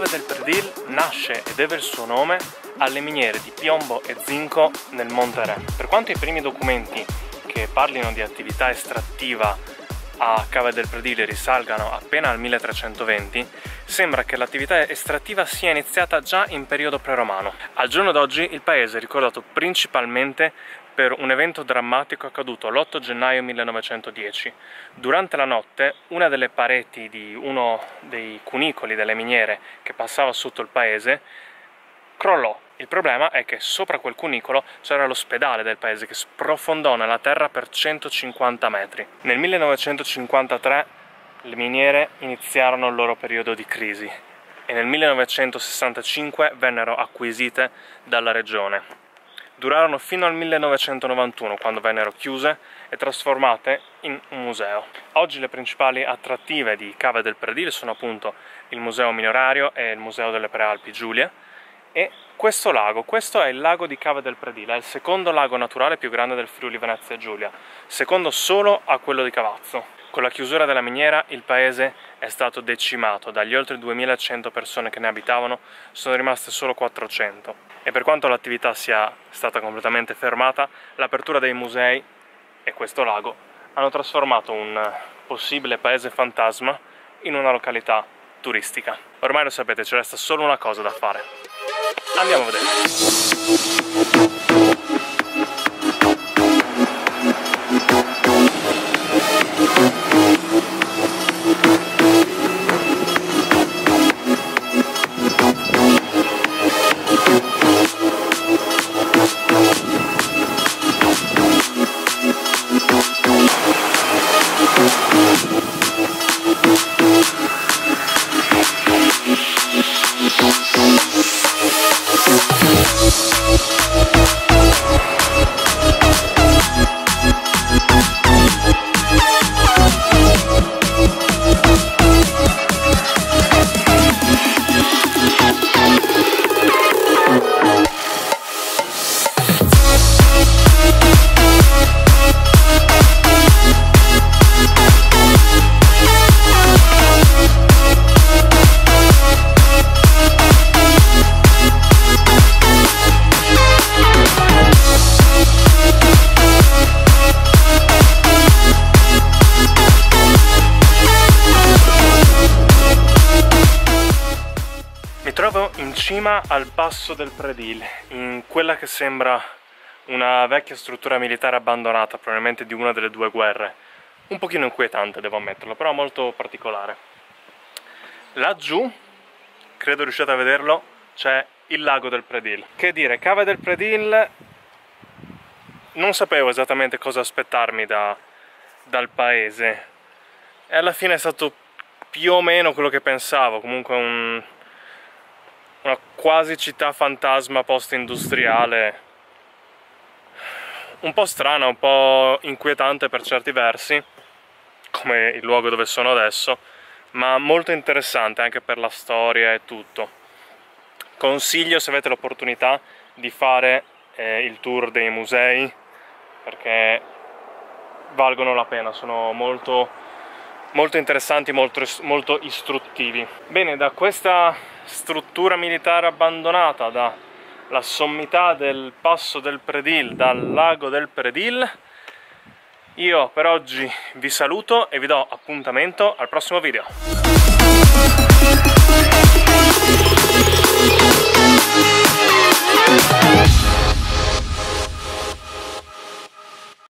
Cave del Predil nasce e deve il suo nome alle miniere di piombo e zinco nel Monte Re. Per quanto i primi documenti che parlino di attività estrattiva a Cave del Predil risalgano appena al 1320, sembra che l'attività estrattiva sia iniziata già in periodo preromano. Al giorno d'oggi il paese è ricordato principalmente per un evento drammatico accaduto l'8 gennaio 1910. Durante la notte una delle pareti di uno dei cunicoli delle miniere che passava sotto il paese crollò. Il problema è che sopra quel cunicolo c'era l'ospedale del paese che sprofondò nella terra per 150 metri. Nel 1953 le miniere iniziarono il loro periodo di crisi e nel 1965 vennero acquisite dalla regione. Durarono fino al 1991, quando vennero chiuse e trasformate in un museo. Oggi le principali attrattive di Cave del Predil sono appunto il Museo Minerario e il Museo delle Prealpi Giulie e questo lago. Questo è il lago di Cave del Predil, è il secondo lago naturale più grande del Friuli Venezia Giulia, secondo solo a quello di Cavazzo. Con la chiusura della miniera il paese è stato decimato, dagli oltre 2100 persone che ne abitavano sono rimaste solo 400. E per quanto l'attività sia stata completamente fermata, l'apertura dei musei e questo lago hanno trasformato un possibile paese fantasma in una località turistica. Ormai lo sapete, ci resta solo una cosa da fare. Andiamo a vedere. In cima al passo del Predil, in quella che sembra una vecchia struttura militare abbandonata, probabilmente di una delle due guerre. Un pochino inquietante, devo ammetterlo, però molto particolare. Laggiù, credo riusciate a vederlo, c'è il lago del Predil. Che dire, Cave del Predil, non sapevo esattamente cosa aspettarmi dal paese. E alla fine è stato più o meno quello che pensavo, comunque una quasi città fantasma post-industriale, un po' strana, un po' inquietante per certi versi, come il luogo dove sono adesso, ma molto interessante anche per la storia e tutto. Consiglio, se avete l'opportunità, di fare il tour dei musei, perché valgono la pena, sono molto interessanti, molto istruttivi. Bene, da questa struttura militare abbandonata, dalla sommità del passo del Predil, dal lago del Predil, io per oggi vi saluto e vi do appuntamento al prossimo video.